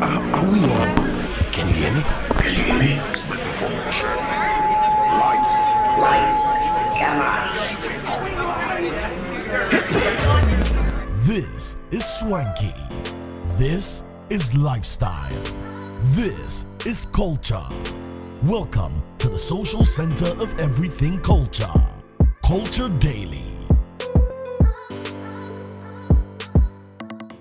Are we on? Can you hear me? Can you hear me? Microphone check. Lights, cameras. Hit me. This is swanky. This is lifestyle. This is culture. Welcome to the social center of everything culture. Culture Daily.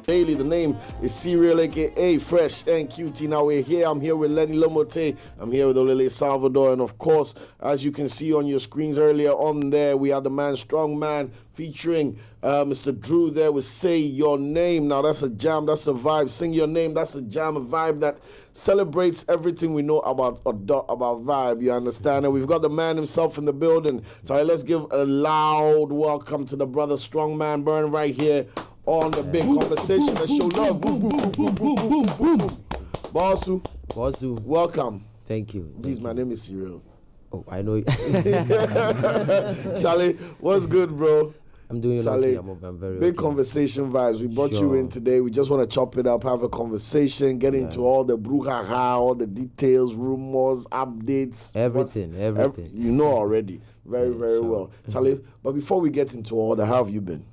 Daily, the name is Serial, aka Fresh and Cutie. Now we're here. I'm here with Lenny Lomote. I'm here with Olele Salvador. And of course, as you can see on your screens earlier on there, we are the man Strongman featuring Mr. Drew there with Say Your Name. Now that's a jam, that's a vibe. Sing Your Name, that's a jam, a vibe that celebrates everything we know about vibe. You understand? And we've got the man himself in the building. So let's give a loud welcome to the brother Strongman Burn right here on the big conversation. Let's show love. Boom, boom, boom, boom, boom, boom, boom. Bossu, welcome. Thank you. Please, my name is Serial. Oh, I know. Charlie, what's good, bro? I'm doing okay. I'm very big okay. Conversation vibes. We brought you in today. We just want to chop it up, have a conversation, get into all the brouhaha, all the details, rumors, updates. Everything. You know already. Very well. Charlie, but before we get into all that, how have you been?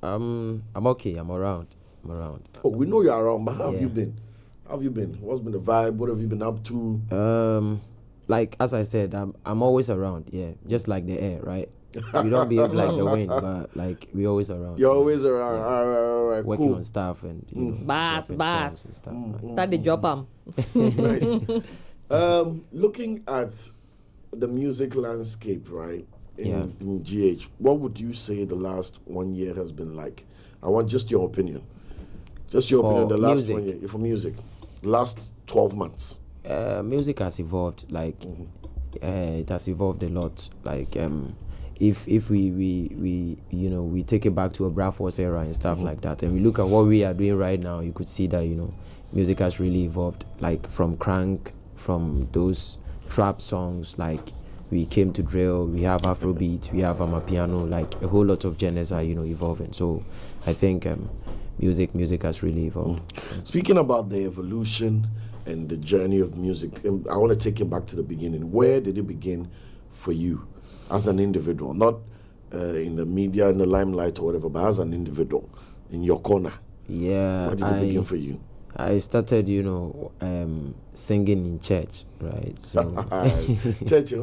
I'm okay. I'm around. Oh, we know you're around, but how have you been? What's been the vibe? What have you been up to? Like as I said, I'm always around. Yeah, just like the air, right? We don't behave like the wind, but like we always around. You're always around. Yeah. All right, working cool. on stuff and Bass. and stuff. Start the job. Nice. Looking at the music landscape, right? In GH, what would you say the last 1 year has been like? I want just your opinion. Just your opinion. The last music. 1 year for music, last 12 months. Music has evolved. Like it has evolved a lot. Like if we take it back to a Bradford's era and stuff like that, and we look at what we are doing right now, you could see that music has really evolved. Like from crank, from those trap songs, like we came to drill, we have Afrobeat, we have Amapiano, like a whole lot of genres are evolving. So I think music has really evolved. Speaking about the evolution and the journey of music, I want to take it back to the beginning. Where did it begin for you as an individual? Not in the media, in the limelight or whatever, but as an individual in your corner. Yeah. Where did it begin for you? I started, singing in church, right? So church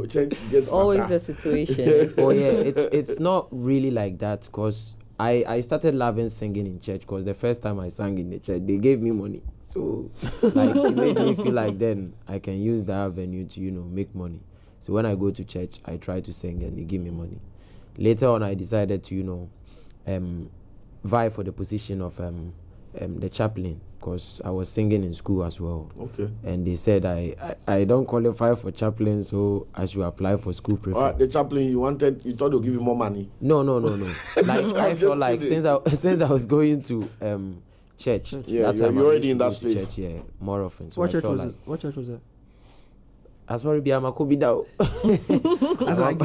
gets always the situation. Oh yeah, it's not really like that, because I started loving singing in church because the first time I sang in the church, they gave me money. So like it made me feel like then I can use that avenue to make money. So when I go to church, I try to sing and they give me money. Later on, I decided to vie for the position of the chaplain, because I was singing in school as well. Okay. And they said I don't qualify for chaplain, so I should apply for school prefect. The chaplain you thought they'll give you more money? No. Like I felt like since I was going to church. Yeah, you're already in that space. Church, more often. So What church was it? As far as I'm a Kobidao.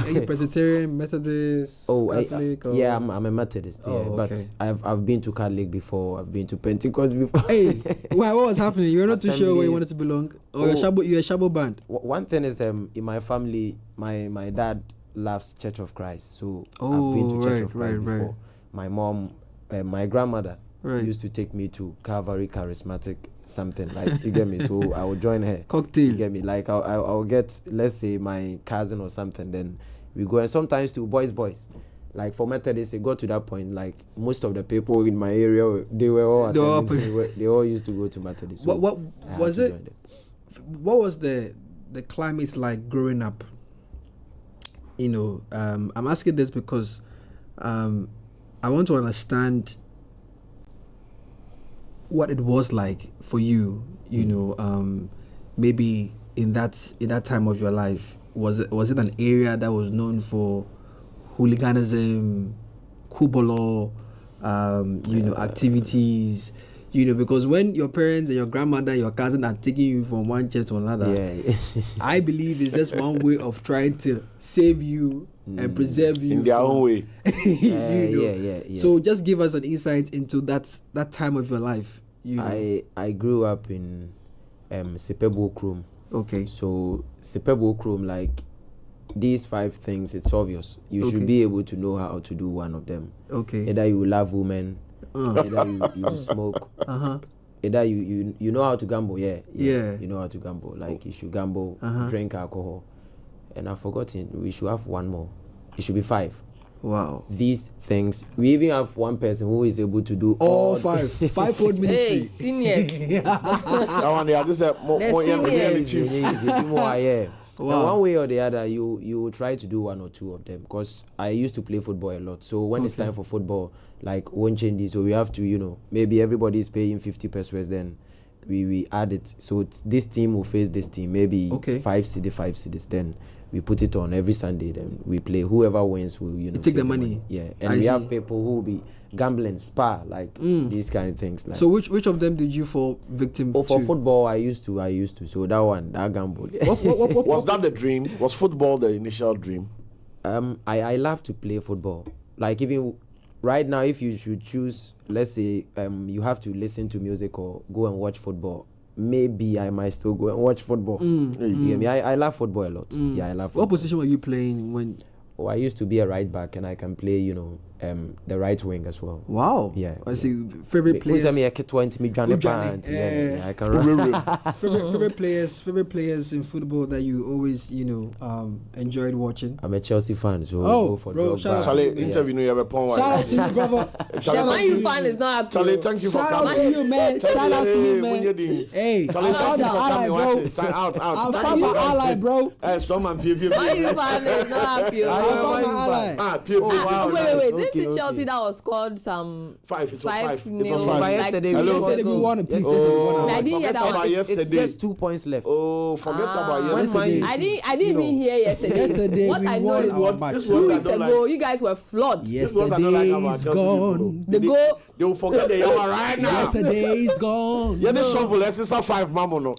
Are you Presbyterian, Methodist, Catholic? I'm a Methodist. Yeah, okay. But I've been to Catholic before. I've been to Pentecost before. Hey, what was happening? You were not too sure where you wanted to belong, or you're a Shabo band. One thing is, in my family, my dad loves Church of Christ, so I've been to Church of Christ before. My mom, my grandmother used to take me to Calvary Charismatic something, like, you get me, so I will join her. Cocktail. You get me, like I'll get, let's say, my cousin or something, then we go, and sometimes to boys. Like for Methodists, it got to that point, like most of the people in my area, they were all attending, they all used to go to Methodist. So what was it? What was the climate like growing up? I'm asking this because I want to understand what it was like for you, maybe in that time of your life. Was it an area that was known for hooliganism, kubolo, activities? Because when your parents and your grandmother and your cousin are taking you from one church to another, I believe it's just one way of trying to save you and preserve you in their own way. So just give us an insight into that time of your life, you know? I grew up in Sepebo Krum. Okay. So Sepebo Krum, like these 5 things, it's obvious. You should be able to know how to do one of them. Okay. Either you love women, either you smoke, either you know how to gamble. Yeah. You know how to gamble. Like you should gamble, drink alcohol, and I've forgotten. We should have one more. It should be 5. Wow. These things. We even have one person who is able to do all 5. 5-fold ministry. Hey, seniors. That one, yeah, this is more yeah. Wow. And one way or the other, you will try to do 1 or 2 of them, because I used to play football a lot. So when it's time for football, like won't change this. So we have to, you know, maybe everybody is paying 50 pesos, then we add it. So this team will face this team, maybe 5 cities. Then we put it on every Sunday. Then we play. Whoever wins will, you know, take the money. Yeah, and we have people who will be gambling, spa, like these kind of things. Like, so which of them did you fall victim to? For football, I used to. So that gamble. Was that the dream? Was football the initial dream? I love to play football. Like even right now, if you should choose, let's say you have to listen to music or go and watch football, maybe I might still go and watch football. You get me? I love football a lot. Yeah, I love football. What position were you playing when? I used to be a right back, and I can play, you know, the right wing as well. Wow. Yeah. I see. Favorite players. Yeah, I can run. favorite players in football that you always, you know, enjoyed watching. I'm a Chelsea fan, so oh, for bro, shout out to Charlie, you, man. interview no, you have a point. Shout out to you, brother. Man U fan is not happy. Charlie, thank you for Shout out coming. to you, man. Shout out to you, man. Hey, Charlie, I thank found you the for ally, coming. bro. Watch it. Time out. I found my ally, bro. Strongman, P. Man U fan is not happy. I found my ally. P. wow. Wait. Okay, Didn't Chelsea that was scored some 5? It was 5. It was 5-0, 5. But yesterday Yesterday we won a piece. Oh, I didn't hear forget that about one. yesterday. It's just 2 points left. Oh, forget about Yesterday. yesterday. I didn't even hear yesterday. Yesterday What we I know won is our match. This 2 one I weeks don't ago, like. you guys were flawed. This one I don't like about Yesterday's Chelsea gone. people. The goal. They will forget they are right now. Yesterday's gone. Yeah, the shovel. Let's say 5, mammo no.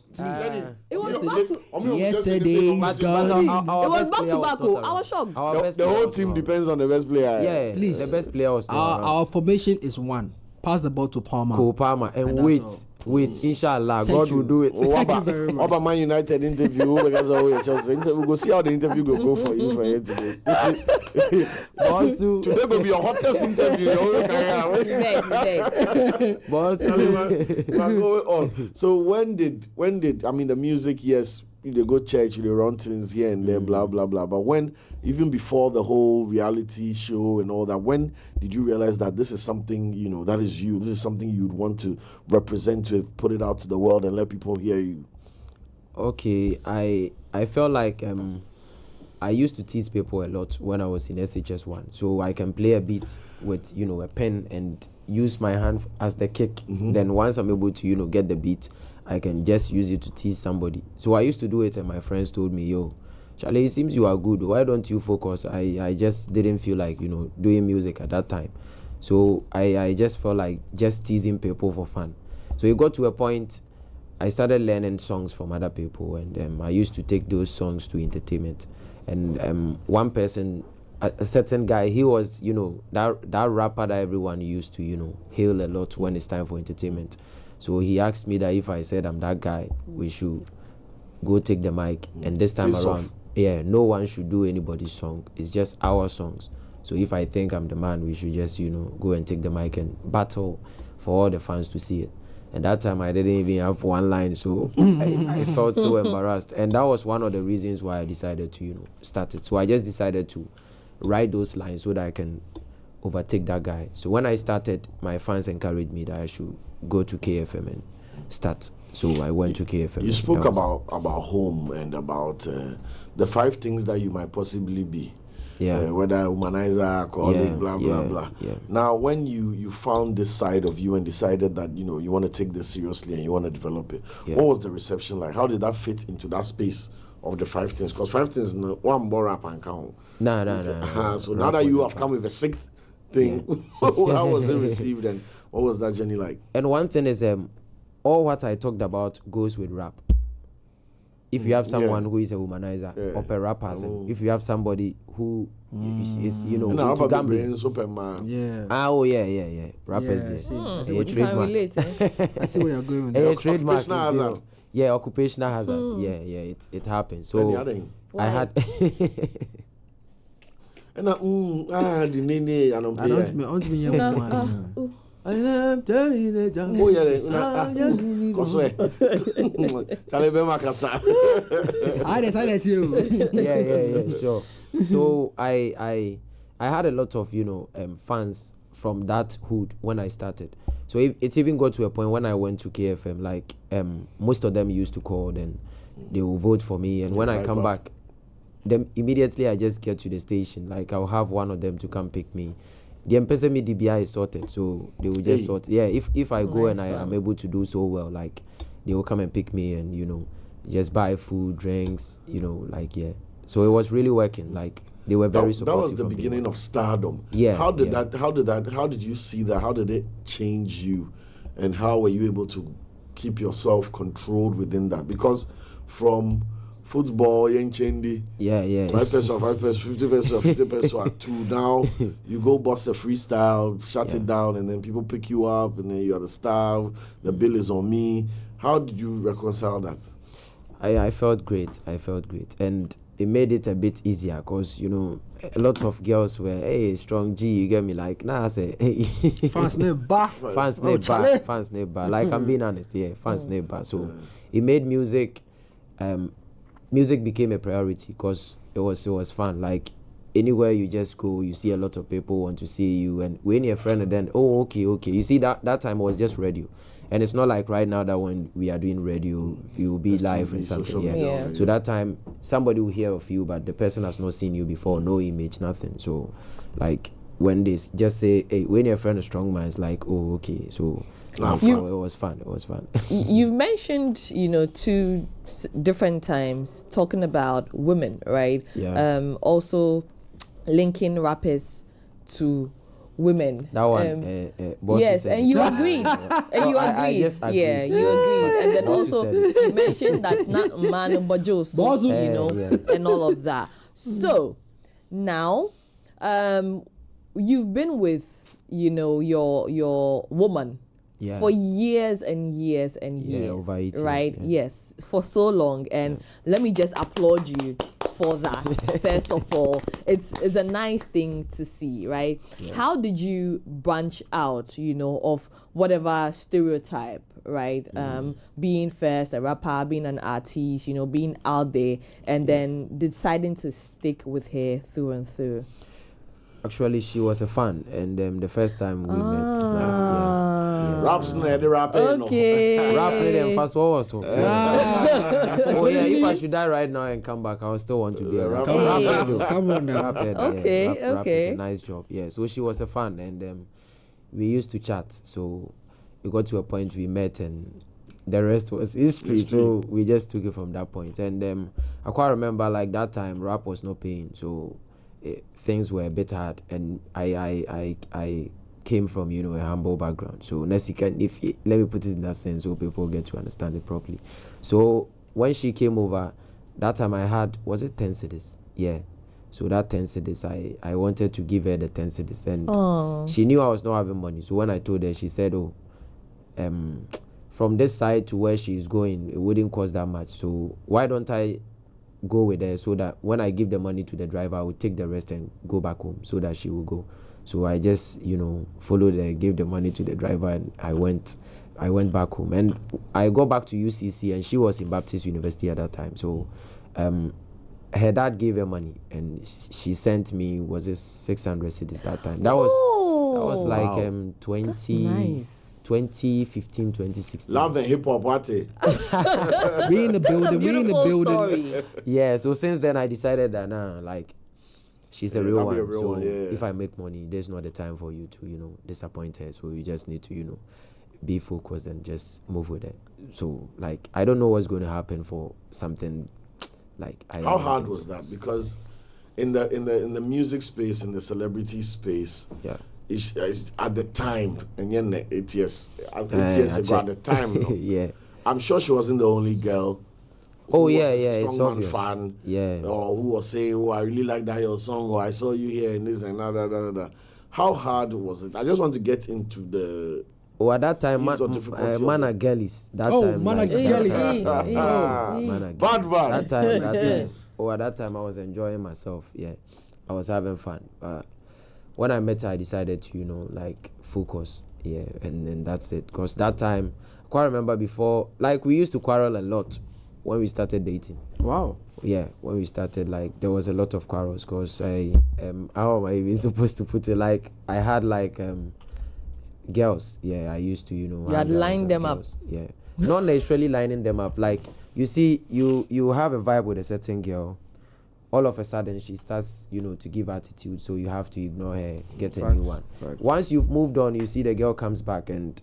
It was back to. Yesterday's gone. It was back to back. I was shocked. The whole team depends on the best player. Yeah, Please. the best player was Our formation is 1. Pass the ball to Palmer. Cole Palmer, and that's wait, inshallah, Thank God you. will do it. Thank you very much. About Man United interview, because of Chelsea interview. We'll go see how the interview go for you for here today. Today will be your hottest interview. So when did I mean the music? Yes, they go church, they run things here and there, blah blah blah. But when, even before the whole reality show and all that, when did you realize that this is something, you know, that is you? This is something you'd want to represent, to put it out to the world and let people hear you? Okay, I felt like I used to tease people a lot when I was in SHS1, so I can play a beat with, you know, a pen and use my hand as the kick. Then once I'm able to, you know, get the beat, I can just use it to tease somebody. So I used to do it, and my friends told me, yo, Charlie, it seems you are good. Why don't you focus? I just didn't feel like, you know, doing music at that time. So I just felt like just teasing people for fun. So it got to a point I started learning songs from other people, and I used to take those songs to entertainment. And one person, a certain guy, he was, you know, that rapper that everyone used to, you know, hail a lot when it's time for entertainment. So he asked me that if I said I'm that guy, we should go take the mic. And this time around, no one should do anybody's song. It's just our songs. So if I think I'm the man, we should just, you know, go and take the mic and battle for all the fans to see it. And that time I didn't even have one line, so I felt so embarrassed. And that was one of the reasons why I decided to, you know, start it. So I just decided to write those lines so that I can overtake that guy. So when I started, my fans encouraged me that I should go to KFM and start. So I went to KFM. You spoke about home and about the 5 things that you might possibly be. Yeah. Whether humanizer, alcoholic, blah blah. Yeah. Now, when you found this side of you and decided that, you know, you want to take this seriously and you want to develop it, what was the reception like? How did that fit into that space of the 5 things? Because 5 things, one more up and count. No. So now that you have come with a 6th thing, how was it received and what was that journey like? And one thing is, all what I talked about goes with rap. if you have someone who is a womanizer, opera person, if you have somebody who is, into gambling. Rappers there. You can relate. I see where you're going with A that. trademark. Occupational hazard. Yeah, occupational hazard. Yeah, it happens. So I had. And the nene and I don't mean young. I am telling the jungle. Oh yeah, Cosway. Talebe Makasa. I decided to. Yeah, sure. So I had a lot of fans from that hood when I started. So it even got to a point when I went to KFM, like most of them used to call, then they will vote for me, and when I come back, then immediately I just get to the station, like I'll have one of them to come pick me. The MPSME DBI is sorted, so they will just sort. Yeah, if I go and I am able to do so well, like they will come and pick me and just buy food, drinks, So it was really working. Like they were very supportive. That was the beginning of stardom. Yeah. How did you see that? How did it change you, and how were you able to keep yourself controlled within that? Because from football, Yenchendi, 5 pesos, 50 pesos, 50 pesos, to now you go bust a freestyle, shut it down, and then people pick you up, and then you are the star. The bill is on me. How did you reconcile that? I felt great. And it made it a bit easier because a lot of girls were, hey, Strong G, you get me? Like, nah, I say, hey, fans never. Like, I'm being honest, fans never. So it made music became a priority because it was fun. Like anywhere you just go, you see a lot of people want to see you, and when you're a friend, and then okay. You see that time was just radio, and it's not like right now that when we are doing radio, you will be live and something. Yeah. So that time somebody will hear of you, but the person has not seen you before, no image, nothing. So like when they just say, hey, when you're a friend of Strongman, it's like, oh, okay. So it was fun. You've mentioned, 2 different times talking about women, right? Yeah. Also linking rappers to women. That one. Yes, and you agreed. And you agreed. I just agreed. Yeah, you agreed. And then also you mentioned that not man but Joseph, and all of that. So now, you've been with, your woman. Yeah. For years and years and years. Yeah, over 8 years. Right? Yeah. Yes, for so long. And let me just applaud you for that. First of all, it's a nice thing to see, right? Yeah. How did you branch out, of whatever stereotype, right? Being first a rapper, being an artist, being out there, and then deciding to stick with her through and through. Actually, she was a fan, and the first time we met, rapping. Okay. Rapping and fast forward. So. If I should die right now and come back, I would still want to be a rapper. Come on now. Rap is a nice job. Yeah. So she was a fan, and we used to chat. So we got to a point we met, and the rest was history. So we just took it from that point. And I quite remember, like that time, rap was not paying. So things were a bit hard, and I came from a humble background. So let me put it in that sense so people get to understand it properly. So when she came over, that time I had, was it 10 cedis? Yeah. So that 10 cedis, I wanted to give her the 10 cedis, and she knew I was not having money. So when I told her, she said, from this side to where she is going, it wouldn't cost that much. So why don't I go with her, so that when I give the money to the driver, I will take the rest and go back home so that she will go. So I just, followed her, gave the money to the driver, and I went back home. And I got back to UCC, and she was in Baptist University at that time. So her dad gave her money, and she sent me, was it 600 cedis that time? That was like 2015, 2016. Love and hip hop, what? We in the building. Story. Yeah, so since then I decided that she's a real one. If I make money, there's not the time for you to, disappoint her. So you just need to, be focused and just move with it. So I don't know what's going to happen for something How hard was that? Because in the music space, in the celebrity space, it's at the time, and then 8 years ago at the time, yeah, I'm sure she wasn't the only girl Oh, who yeah, was yeah, a it's Strongman obvious. fan, Yeah. or who was saying, "Oh, I really like that your song," or "I saw you here and this and that." How hard was it? I just want to get into the. Oh, at that time, Ease or difficulty of man it. are girlies. That Oh, time, man are like, girlies. man are Bad girlies. man. That time, Yes. at that time, I was enjoying myself. Yeah, I was having fun. When I met her, I decided to, like, focus. Yeah, and then that's it. Because that time, I quite remember before, like, we used to quarrel a lot when we started dating. Wow. Yeah, when we started, like, there was a lot of quarrels. Because how am I even supposed to put it? Like, I had, like, girls. Yeah, I used to, You hang had around lined some them up. girls. Yeah, not necessarily lining them up. Like, you see, you have a vibe with a certain girl. All of a sudden, she starts, to give attitude. So you have to ignore her, get a new one. Facts. Once you've moved on, you see the girl comes back, and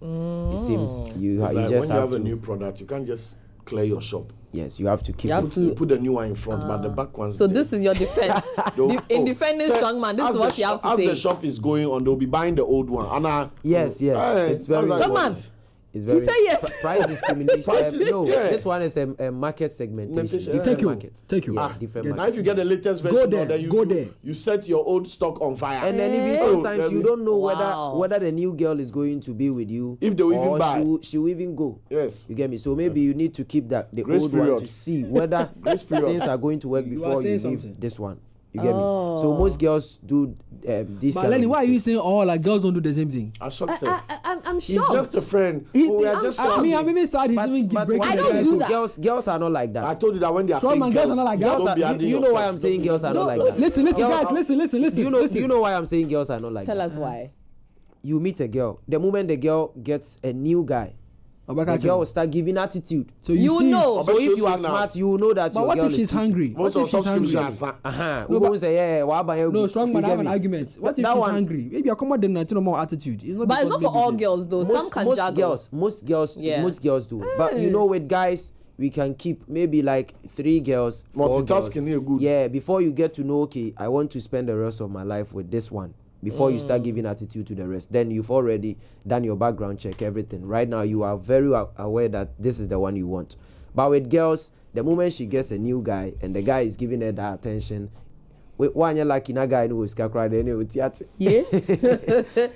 it seems you It's like just when you have have a to. new product, you can't just clear your shop. Yes, you have to keep You have it. to- Put the new one in front, but the back one's So there. this is your defense. In defending sir, Strongman, this as is the what you have to as say. the shop is going on, they'll be buying the old one. And Yes, it's very. Strongman, It's very. said yes. Price discrimination. Price- No, yeah. this one is a market segmentation. Segmentation, Different Thank you. markets. Thank you. Yeah, Ah, different get- now, if you markets. get the latest version, Go there, then you, go you, there. you set your old stock on fire. And then even Oh, sometimes then you don't know Wow. whether the new girl is going to be with you. If they will even or buy. she'll even go. Yes. You get me? So maybe you need to keep the Grace old one period. to see whether Grace period. things are going to work You are before you saying leave something. this one. You get me? So most girls do this But kind Lenny, of why are you mistake. saying all like girls don't do the same thing? I shocked Seth. I'm He's shocked. just a friend. He- Oh, we are I'm- just I mean, I'm even sad he's But even breaking why the don't guys. do who- that. Girls are not like that. I told you that when they are Strong saying man, girls, girls are not like that. Girls don't are, be adding you know why yourself. I'm saying girls are No, not like that. listen, Girls- guys, listen. You know why I'm saying girls are not like Tell that. us why. You meet a girl. The moment the girl gets a new guy, the girl will start giving attitude. So You see, know. So if you are Now. smart, you will know that But your what girl if she's is cheating. hungry? Most What of if she's subscriptions hungry? are No, but say yeah, No, strong man, I have an argument. What if That she's one- hungry? Maybe I come out then no more attitude. It's But it's not for all girls though. Some can juggle. Most girls do. But Hey. with guys, we can keep maybe like 3 girls, 4 girls. Multitasking here good. Yeah, before you get to know, okay, I want to spend the rest of my life with this one. Before you start giving attitude to the rest, then you've already done your background check, everything. Right now, you are very aware that this is the one you want. But with girls, the moment she gets a new guy and the guy is giving her that attention, one you're like in a guy who is Yeah.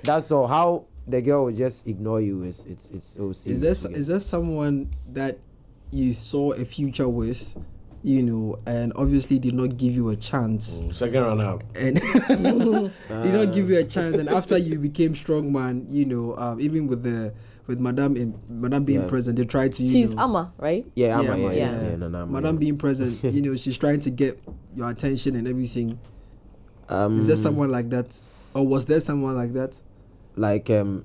That's all. How the girl will just ignore you it's so silly. Is there someone that you saw a future with, and obviously did not give you a chance, Second round up. and did not give you a chance, and after you became Strongman, even with Madame being Yeah. present, they tried to She's Amma, right? Yeah, Yeah, I'm yeah. no, Madame being present, she's trying to get your attention and everything. Um, Is there someone like that, or was there someone like that? like 10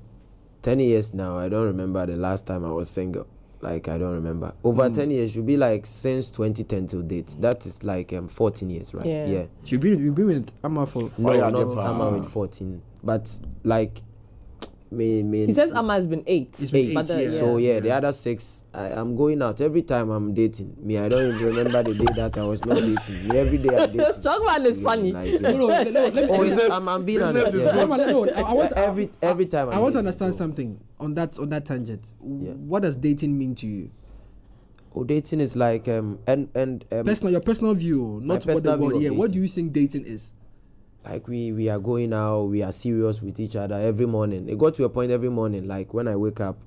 years now, I don't remember the last time I was single. Like, I don't remember. Over 10 years should be like since 2010 till date. That is like 14 years, right? Yeah. You've been with Amma for No, yeah, not that's- I'm with 14. But like me He says Amma has been 8. It's been 8. But the- yeah. So yeah, the other 6, I'm going out every time I'm dating. Me, I don't even remember the day that I was not dating. Me, every day I'm dating. Strongman is funny. Like, yeah. No, let me- Oh, Business- yes, I'm being business honest. is Yeah. good. No, I want every time I want to dating, understand so- something on that tangent. Yeah. What does dating mean to you? Oh, dating is like Your personal view, not what the personal view world. of Yeah, what dating. do you think dating is? like we are going out, we are serious with each other every morning. It got to a point every morning, like when I wake up,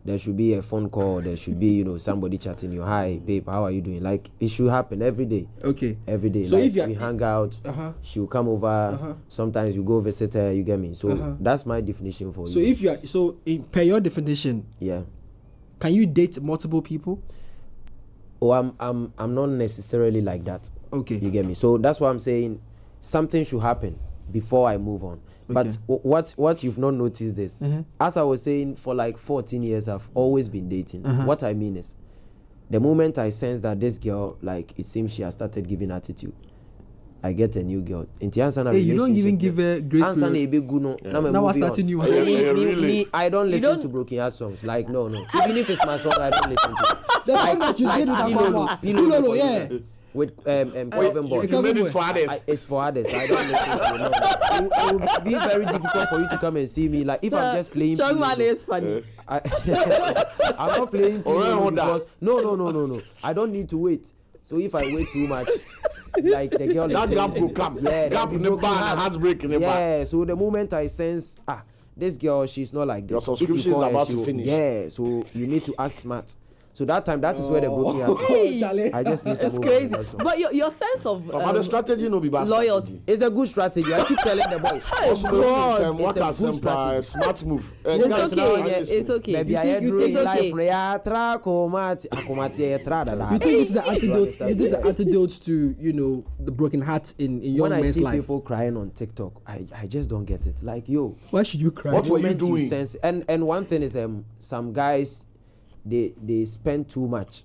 there should be a phone call, there should be somebody chatting you, hi babe, how are you doing? Like, it should happen every day. Okay. Every day. So Like, if you are- we hang out, Uh-huh. she'll come over. Uh-huh. Sometimes you go visit her. You get me. So Uh-huh. that's my definition for So you. if you are per your definition, Yeah. can you date multiple people? Oh, I'm not necessarily like that. Okay. You get me. So that's why I'm saying something should happen before I move on. But Okay. what you've not noticed is, Mhm. as I was saying, for like 14 years I've always been dating. Uh-huh. What I mean is, the moment I sense that this girl, like, it seems she has started giving attitude, I get a new girl. In the answer, Hey, you don't even give her grace answer period. Now Now I starting new. Yeah, really? me, I don't listen don't- to broken heart songs. Like, no. Even if it's my song, I don't listen to it. The song that you did with Amama. Pilolo, yeah. With Calvin Boy. You made it for others. It's for others. I don't listen to it. No. It will be very difficult for you to come and see me. Like, if I'm just playing Strongman Pilolo, is funny. I'm not playing Pilolo because no. I don't need to wait. So if I wait too much, like the girl, That gap will come. Yeah, Gap in the bar and heartbreak in the bar. yeah. So the moment I sense, this girl, she's not like this. Your subscription is about to finish. Yeah, so you need to act smart. So that time, that is where the broken heart. Hey, I just need to it's move crazy. on, that's all. But your sense of But the strategy no be bad. loyalty. Strategy. It's a good strategy. I keep telling the boys. Also, God, what it's a a good strategy. smart move. It's Guys, okay. now, It's okay. Maybe I You do think in it's okay? life. Ya tra komati akomati ya tra da da. You think it's the antidote? understand? Is this the antidote to the broken heart in young When I men's see life? people crying on TikTok, I just don't get it. Like, yo, Why should you cry? What were you moment doing? sense, and one thing is some guys they spend too much.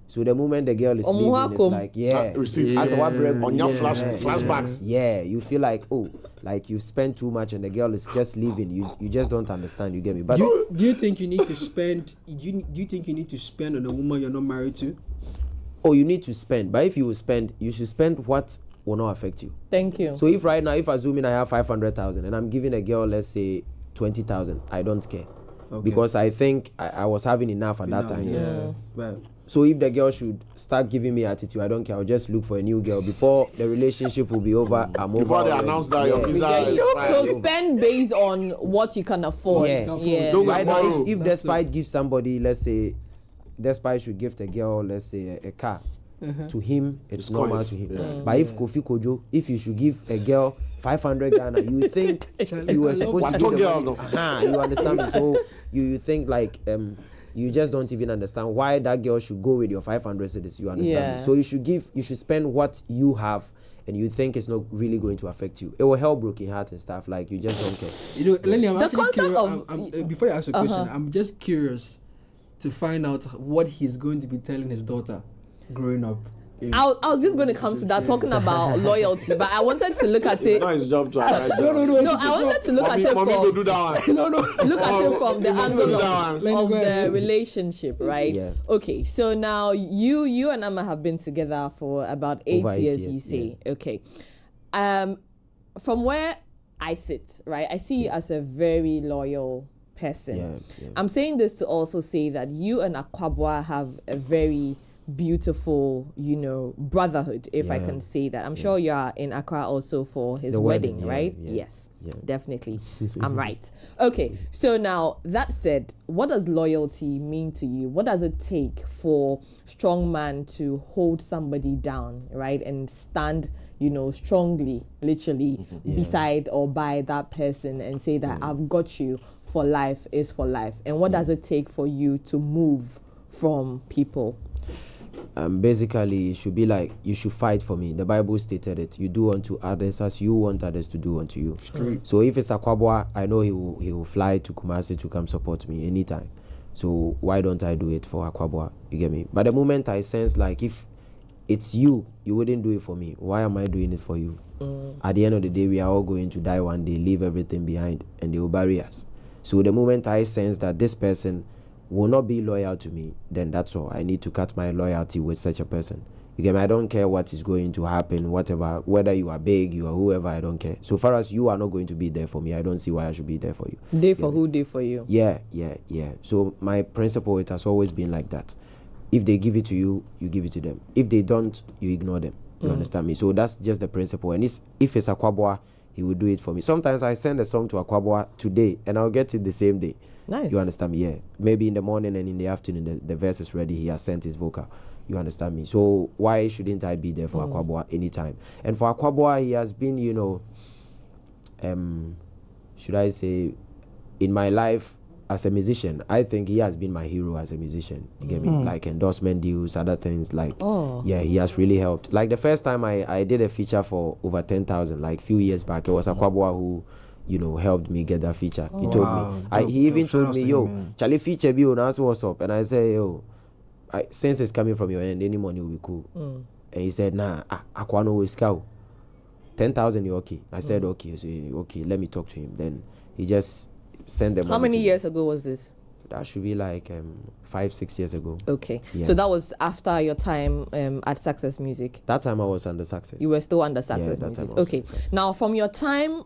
So the moment the girl is leaving, it's like, yeah, Receipts. as a what break On your yeah, flashbacks. Yeah, you feel like, oh, like you spend too much and the girl is just leaving. You just don't understand. You get me? But Do you think you need to spend? Do you think you need to spend on a woman you're not married to? oh, you need to spend. But if you spend, you should spend what will not affect you. Thank you. So if right now, if assuming I have 500,000 and I'm giving a girl, let's say 20,000, I don't care. Okay. Because I think I was having enough at that time. Yeah. Well, So if the girl should start giving me attitude, I don't care. I'll just look for a new girl before the relationship will be over. I'm over. Before they already. announce that your Yeah. visa Yeah, is so expired. spend based on what you can afford. Yeah. Yeah. Don't Right now, borrow. if That's Despite gives somebody, let's say, Despite should give the girl, let's say, a car. To him, it's normal coins. to him. Yeah. But if Kofi Kojo, if you should give a girl 500 Ghana, you would think you were supposed to What give the girl, money. though? You understand me? So you think like you just don't even understand why that girl should go with your 500 cedis. You understand Yeah. me? So you should spend what you have and you think it's not really going to affect you. It will help broken heart and stuff. Like you just don't care. Lenny, I'm The actually concept curious. of- Before you ask a question, Uh-huh. I'm just curious to find out what he's going to be telling his daughter growing up. I was just going to come to that, talking about loyalty, but I wanted to look at it. Now it's job to advise her. No, I wanted to look at it Mommy go from do that one. look at it from the Mommy go angle do of, that one. Let me of go the ahead. relationship, right? Yeah. Okay, so now you and Amma have been together for about 8 Over 8 years, years, you say. Okay. From where I sit, right, I see you as a very loyal person. Yeah. I'm saying this to also say that you and Akwabwa have a very beautiful, brotherhood, if I Yeah. can say that. I'm sure you are in Accra also for his The wedding, wedding, yeah, right? yeah, Yes, yeah. definitely. I'm right. Okay, so now that said, what does loyalty mean to you? What does it take for Strongman to hold somebody down, right, and stand, strongly, literally beside or by that person and say that I've got you for life is for life? And what does it take for you to move from people? Basically, it should be like you should fight for me. The Bible stated it. You do unto others as you want others to do unto you. So if it's Akwabwa, I know he will fly to Kumasi to come support me anytime. So why don't I do it for Akwabwa? You get me? But the moment I sense like if it's you wouldn't do it for me. Why am I doing it for you? At the end of the day, we are all going to die one day, leave everything behind, and they will bury us. So the moment I sense that this person will not be loyal to me, then that's all. I need to cut my loyalty with such a person. You get me? I don't care what is going to happen, whatever, whether you are big, you are whoever, I don't care. So far as you are not going to be there for me, I don't see why I should be there for you. Day for who, day for you. Yeah. So my principle, it has always been like that. If they give it to you, you give it to them. If they don't, you ignore them. You understand me? So that's just the principle. And if it's Akwabwa, he will do it for me. Sometimes I send a song to Akwabwa today and I'll get it the same day. Nice. You understand me? Yeah. Maybe in the morning and in the afternoon, the verse is ready. He has sent his vocal. You understand me? So why shouldn't I be there for Akwabwa anytime? And for Akwabwa, he has been, should I say, in my life as a musician, I think he has been my hero as a musician. You get me? Like endorsement deals, other things. Like, yeah, he has really helped. Like the first time I did a feature for over 10,000, like few years back, it was Akwabwa who, helped me get that feature. He told me. He even told me, Charlie feature be on us, what's up? And I said, since it's coming from your end, any money will be cool. And he said, nah, Akwano will scout. 10,000, you're okay. I said, okay. So, okay, let me talk to him. Then he just sent them. How many years ago was this? That should be like 5-6 years ago. Okay. Yeah. So that was after your time at Success Music. That time I was under Success. You were still under Success that Music. time I was Okay. under Success. Now, from your time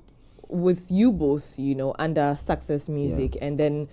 with you both, under Success Music, and then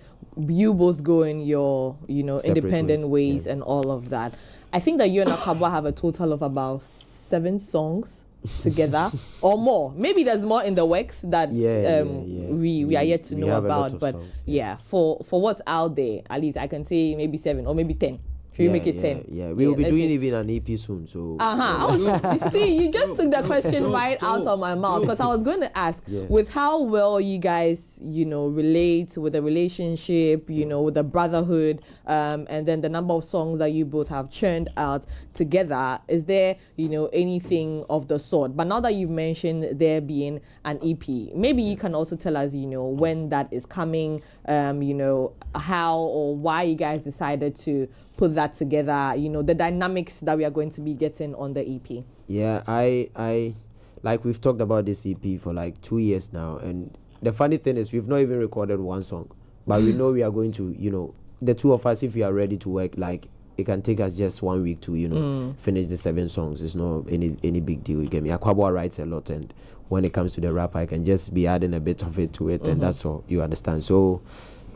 you both go in your, Separate independent ways yeah. and all of that. I think that you and Akabwa have a total of about 7 songs together or more. Maybe there's more in the works that we are yet to know about. But songs, for what's out there, at least I can say maybe 7 or maybe 10. Should we make it 10? Yeah, we will be doing even an EP soon. So you see, you just took the question right out of my mouth, because I was going to ask, with how well you guys, relate with the relationship, with the brotherhood, and then the number of songs that you both have churned out together, is there, anything of the sort? But now that you've mentioned there being an EP, maybe you can also tell us, when that is coming, how or why you guys decided to put that together, the dynamics that we are going to be getting on the EP. Yeah, I like, we've talked about this EP for like 2 years now, and the funny thing is we've not even recorded one song, but we know we are going to, the two of us, if we are ready to work, like, it can take us just 1 week to finish the 7 songs. It's not any big deal. You get me? Akwabwa writes a lot, and when it comes to the rap, I can just be adding a bit of it to it, and that's all. You understand? So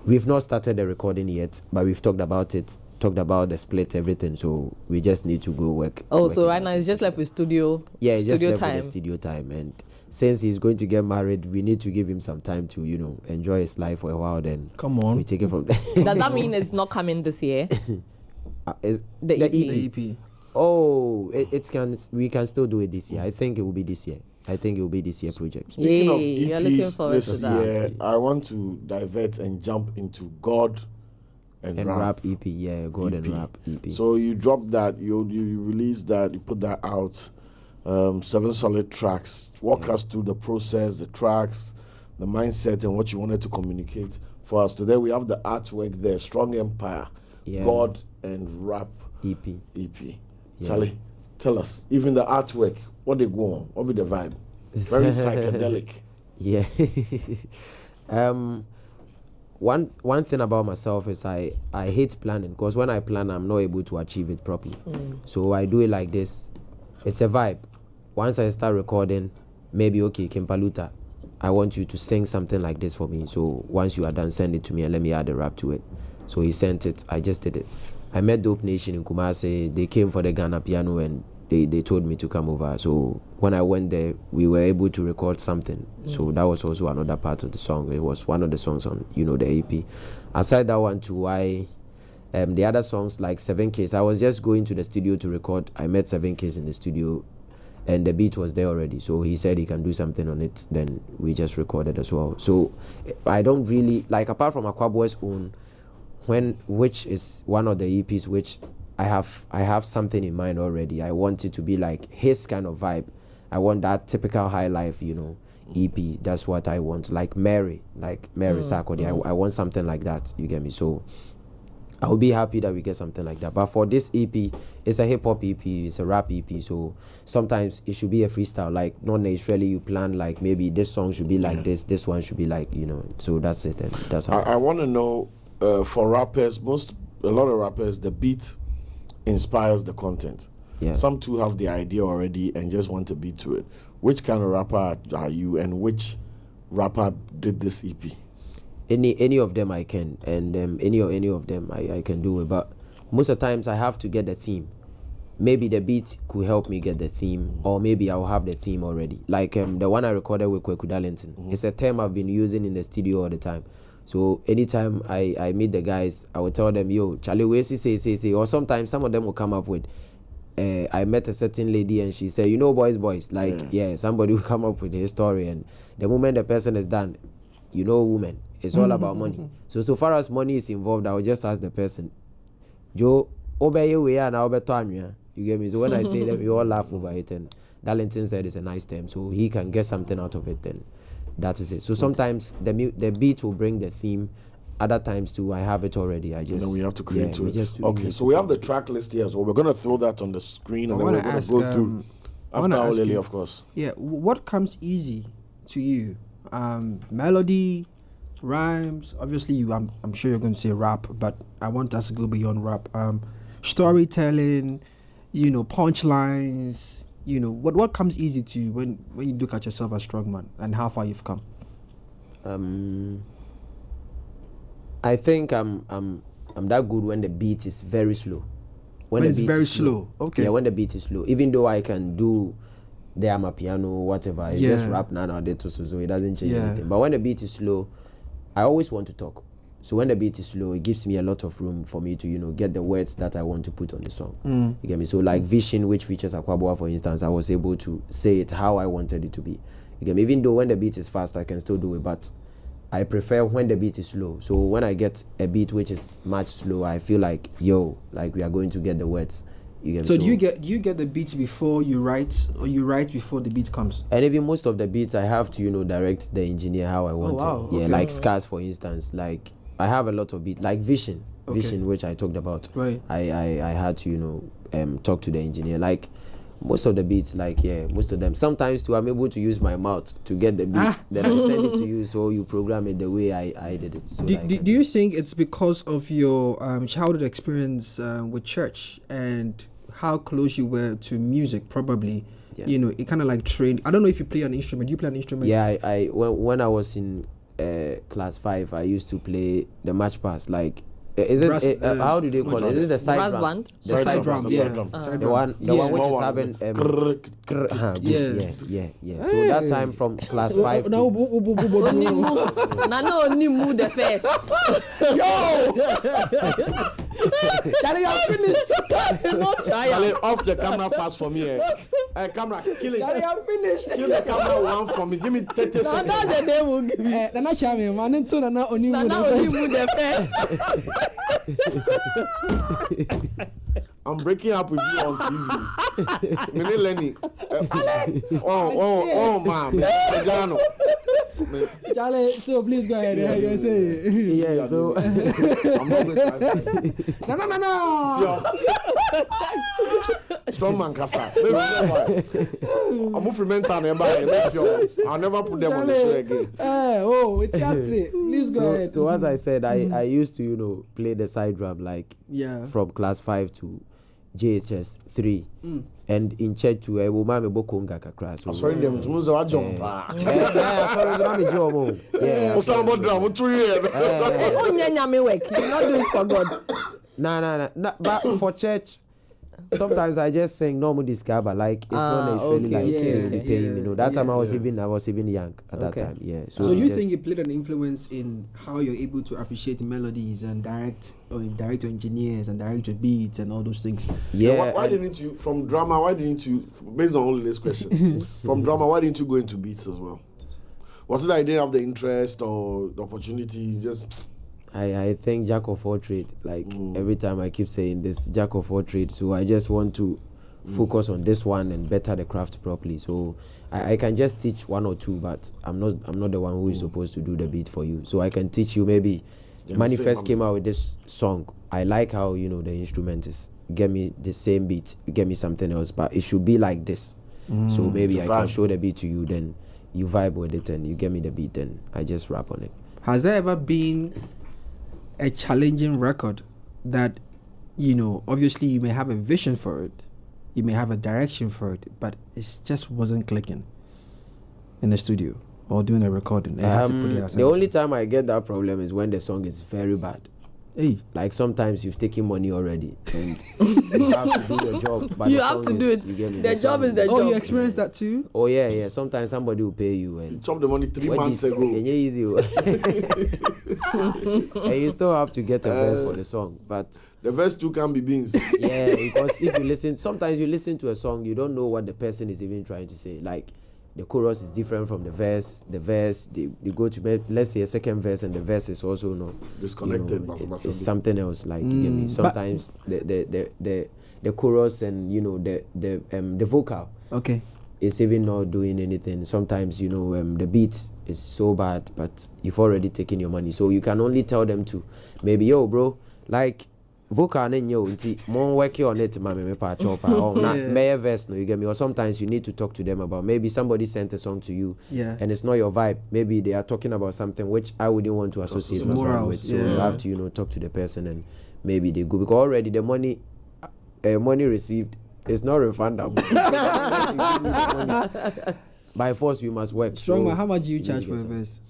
we've not started the recording yet, but we've talked about it. Talked about the split, everything, so we just need to go work. So right now it's just left with studio. Yeah, it's just left time. with the studio time, and since he's going to get married, we need to give him some time to enjoy his life for a while. Then come on, we take it from there. Does that mean it's not coming this year? The EP. The EP. Oh, we can still do it this year. I think it will be this year. I think it will be this year project. Speaking of you're looking forward this to that. year, I want to divert and jump into God and Rap EP, God and Rap EP. So you dropped that, you released that, you put that out, 7 solid tracks. Walk us through the process, the tracks, the mindset, and what you wanted to communicate for us. Today we have the artwork there, Strong Empire, God and Rap EP. Charlie, tell us, even the artwork, what they go on, what be the vibe? Very psychedelic. Yeah. One thing about myself is I hate planning, because when I plan, I'm not able to achieve it properly. So I do it like this. It's a vibe. Once I start recording, maybe, okay, Kimpaluta, I want you to sing something like this for me. So once you are done, send it to me and let me add the rap to it. So he sent it. I just did it. I met Dope Nation in Kumasi. They came for the Ghana piano, and they told me to come over. So when I went there, we were able to record something. So that was also another part of the song. It was one of the songs on, the EP. Aside that one too, the other songs like 7Ks, I was just going to the studio to record. I met 7Ks in the studio, and the beat was there already. So he said he can do something on it. Then we just recorded as well. So I don't really, like, apart from Akwabwa's own, which is one of the EPs which I have something in mind already. I want it to be like his kind of vibe. I want that typical high life, EP. That's what I want. Like Mary Sarkodie. I want something like that. You get me? So I will be happy that we get something like that. But for this EP, it's a hip hop EP, it's a rap EP. So sometimes it should be a freestyle. Like, not necessarily you plan like maybe this song should be like this one should be like, So that's it. And that's how I want to know, for rappers, a lot of rappers, the beat inspires the content. Some too have the idea already and just want a beat to it. Which kind of rapper are you, and which rapper did this EP? Any of them I can, and any of them I can do it. But most of the times I have to get the theme. Maybe the beat could help me get the theme, or maybe I'll have the theme already. Like the one I recorded with Kweku Darlington. It's a term I've been using in the studio all the time. So anytime I meet the guys, I will tell them, yo, Charlie, where say, or sometimes some of them will come up with, I met a certain lady and she said, boys, like, somebody will come up with his story, and the moment the person is done, woman, it's all about money. So far as money is involved, I will just ask the person, Joe, obey we are now better. You get me? So when I say that, we all laugh over it, and Darlington said it's a nice term, so he can get something out of it, then that is it. So sometimes the beat will bring the theme. Other times too, I have it already. Then we have to create to it. Okay, so we have the track list here as well. We're going to throw that on the screen, and then we're going to go through after our Lily, of course. Yeah, what comes easy to you? Melody, rhymes. Obviously, I'm sure you're going to say rap, but I want us to go beyond rap. Storytelling, punchlines. What comes easy to you when you look at yourself as Strongman and how far you've come? I think I'm that good when the beat is very slow. When it's very slow. Okay. Yeah, when the beat is slow. Even though I can do the amapiano, whatever, it's just rap now, so it doesn't change anything. But when the beat is slow, I always want to talk. So when the beat is slow, it gives me a lot of room for me to, get the words that I want to put on the song. You get me? So like Vision, which features Akwaboa, for instance, I was able to say it how I wanted it to be. You get me? Even though when the beat is fast, I can still do it, but I prefer when the beat is slow. So when I get a beat which is much slower, I feel like, we are going to get the words. You get me? So do you get the beats before you write, or you write before the beat comes? And even most of the beats, I have to, direct the engineer how I want it. Yeah, like Scars, for instance. Like I have a lot of beats, like Vision, which I talked about. Right. I had to, talk to the engineer. Like most of the beats, most of them. Sometimes too, I'm able to use my mouth to get the beat. Then I send it to you, so you program it the way I did it. So do you think it's because of your childhood experience with church and how close you were to music? Probably. Yeah. It kind of like trained. I don't know if you play an instrument. Do you play an instrument? Yeah, when I was in class 5, I used to play the match pass. Like, is it Brass, how do they call it? Is it the side Brass drum? band? The side drum. The Yeah. side drum. The one which is having yeah. So that time from class 5 No, Onimu the first. Charlie, I'm finished. Charlie, off the camera fast for me. Camera, kill it. Charlie, I'm finished. Kill the camera one for me. Give me 30 seconds. That's the name will give you. Nana Chami, man, it's Nana Onimu. Onimu the first. I'm breaking up with you on TV. Mene Lenny. Oh, man. Charlie, so please go ahead. You say. Yeah, so I'm not going to. No. Strongman Kasa. I'm moving mental nearby. I'll never put them on the show again. It's it. Please go ahead. So as I said, I used to, play the side drum from class 5 to JHS 3. And in church too, I will make bokonga kakra. So sorry, them to move our jump. Sorry, me job. Yeah. Somebody drum 3 years. Oh, nyame work. You not do it for God. No. But for church, sometimes I just sing normal discover, like it's not necessarily paying. That time I was even young at that time. Yeah. So do you think it played an influence in how you're able to appreciate melodies and direct your engineers and direct your beats and all those things? Yeah. Why didn't you, from drama? Why didn't you, based on only this question, from drama? Why didn't you go into beats as well? Was it that I didn't have the interest or the opportunity? Just I think jack of all trade. Like every time I keep saying this, jack of all trade. So I just want to focus on this one and better the craft properly. So I can just teach one or two, but I'm not the one who is supposed to do the beat for you. So I can teach you. Maybe Manifest came out with this song. I like how the instrument is. Get me the same beat, get me something else, but it should be like this. So maybe I can show the beat to you, then you vibe with it and you get me the beat, then I just rap on it. Has there ever been a challenging record that obviously you may have a vision for it, you may have a direction for it, but it just wasn't clicking in the studio or doing a recording? The only time I get that problem is when the song is very bad. Hey. Like sometimes you've taken money already and you have to do your job, but you have to do it. The job is the job. Oh, you experienced that too? Oh yeah. Sometimes somebody will pay you and you chopped the money 3 months ago. And you still have to get a verse for the song, but the verse 2 can be beans. Yeah, because if you listen, sometimes you listen to a song, you don't know what the person is even trying to say. Like the chorus is different from the verse. The verse, they go to, let's say, a second verse, and the verse is also disconnected. It's something else. Like you get me. Sometimes the chorus and the vocal. Okay. It's even not doing anything. Sometimes the beat is so bad, but you've already taken your money, so you can only tell them to maybe, yo, bro, like. Vocal more working on it, me verse, no, you get me. Or sometimes you need to talk to them about, maybe somebody sent a song to you, and it's not your vibe. Maybe they are talking about something which I wouldn't want to associate myself with. So you have to talk to the person, and maybe they go, because already the money received is not refundable. By force, we must work. Strongman, how much do you charge for a verse?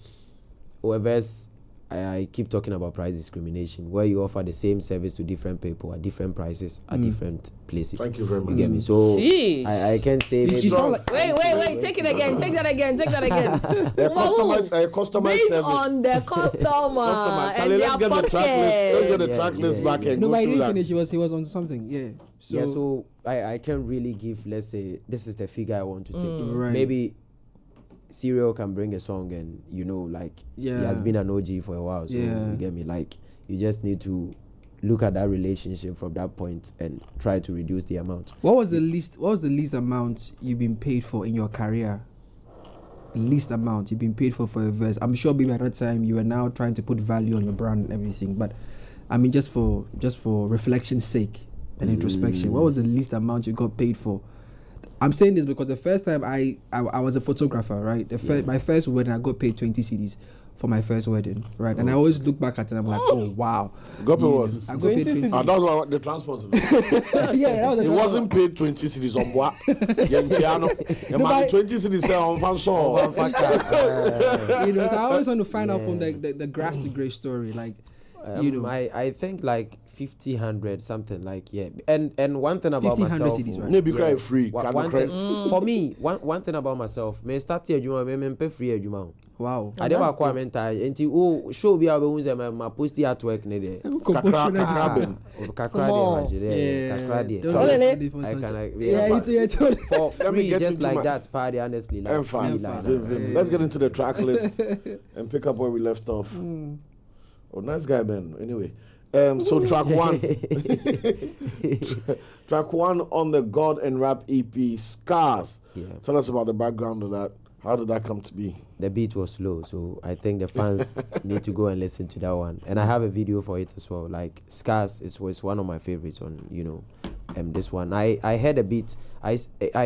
verse I keep talking about price discrimination, where you offer the same service to different people at different prices at different places. Thank you very much. You get me? So Sheesh. I can say maybe sound like- Wait, take it again, take that again. Customized Based service. on the customer and Charlie, their let's get the track list. Let's get the track list back and No, go but he through didn't that. finish. He was on something. Yeah. so I can't really give, let's say this is the figure I want to take. Right. Maybe Serial can bring a song and like he has been an OG for a while, so you get me, like you just need to look at that relationship from that point and try to reduce the amount. What was the least amount you've been paid for in your career? Least amount you've been paid for a verse. I'm sure maybe at that time you were now trying to put value on your brand and everything, but I mean just for reflection's sake and introspection, what was the least amount you got paid for? I'm saying this because the first time I was a photographer, right? My first wedding, I got paid 20 CDs for my first wedding, right? And I always look back at it and I'm like, oh wow. Got paid what? I got paid 20 That's what the transport. Yeah, that was It wasn't paid 20 cities on what? Yeah, 20 cities on fan song. So I always want to find out from the grass to grey story, like I think like 50, 100, something like and one thing about 50, 100 myself, CDs, right? Maybe cry free. one thing, for me, one thing about myself, me start here me pay free ejuma. Wow. I never quite mental until show be able to my post artwork ne there. For free, just like that party, honestly, like free, Let's get into the track list and pick up where we left off. Oh, nice guy, Ben. Anyway, so track one, track one on the God and Rap EP, Scars. Yeah. Tell us about the background of that. How did that come to be? The beat was slow, so I think the fans need to go and listen to that one. And I have a video for it as well. Like Scars was one of my favorites on this one. I heard a beat. I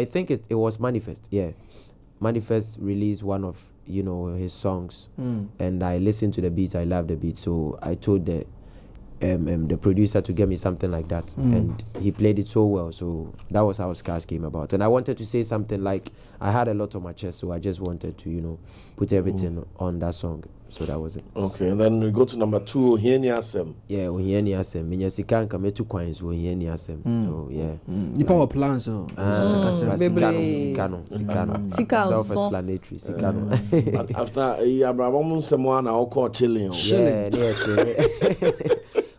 think it was Manifest. Yeah, Manifest released one of his songs, and I listened to the beat. I loved the beat, so I told the producer to get me something like that, and he played it so well. So that was how Scars came about. And I wanted to say something like I had a lot on my chest, so I just wanted to put everything on that song. So that was it. Okay, and then we go to number 2, Ohieni Asem. Yeah, Ohieni Asem. Minya sika nka metu coins Ohieni Asem. So yeah. The power plans, so Sikano. Self-explanatory. Sikano. After Abraham Semwana, I'll call chilling.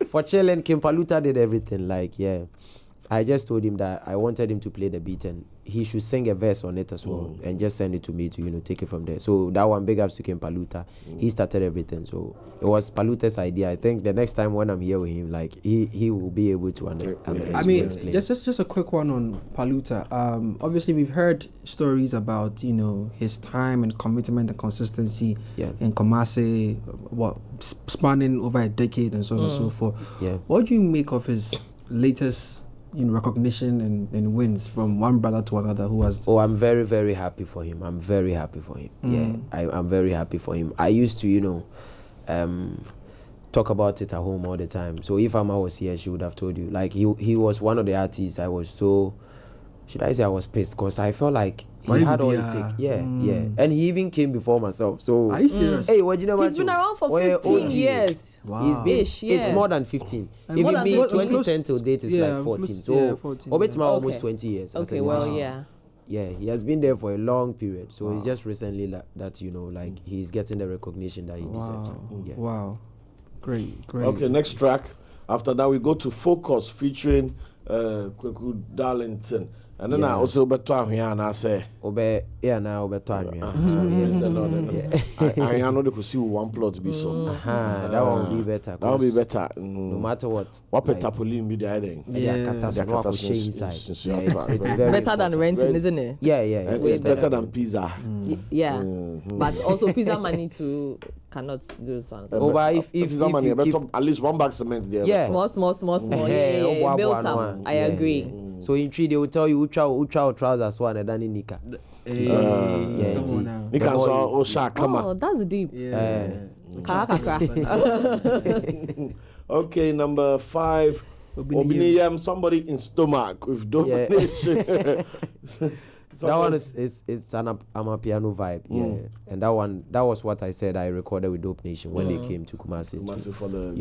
For chilling, Kim Paluta did everything. Like, yeah, I just told him that I wanted him to play the beat and he should sing a verse on it as well, and just send it to me to take it from there. So that one, big ups to Kim Paluta. He started everything. So it was Paluta's idea. I think the next time when I'm here with him, like he will be able to understand. I mean, just a quick one on Paluta. Obviously we've heard stories about his time and commitment and consistency in Kumasi, spanning over a decade and so on and so forth. Yeah. What do you make of his latest recognition and wins from one brother to another who has... I'm very, very happy for him. I'm very happy for him. Yeah, I'm very happy for him. I used to, talk about it at home all the time. So if Amma was here, she would have told you. Like, he was one of the artists I was so... Should I say I was pissed? Because I felt like he had all it take. Yeah. And he even came before myself. So... Are you serious? Hey, what do you know about He's been around for 15 years. Wow. He's been, yeah. It's more than 15. And Even more me, than 2010 till date is like 14. So, 14. Obetima almost 20 years. as Okay, a well, musician. Yeah, he has been there for a long period. So it's just recently that he's getting the recognition that he deserves. Yeah. Wow. Great. Okay, next track. After that, we go to Focus featuring Kweku Darlington. And then I also beto ahia na say Obe now beto anwa. I know they could see one plot be so. That one will be better. That will be better. No matter what. What petapolin be there then? It's very Better than renting, isn't it? Yeah. It's better than pizza. Yeah. But also pizza money too cannot do something. But if pizza money, you keep, at least one bag cement there. Yeah. Small. Yeah. Built up. I agree. So in 3 they will tell you ucha trousers one and then nika. Nika so Osha kama. Oh, that's deep. Okay, number 5. Obiniyam, somebody in stomach with domination. That one is it's an amapiano vibe, yeah. And that was what I said I recorded with Dope Nation when they came to Kumasi for the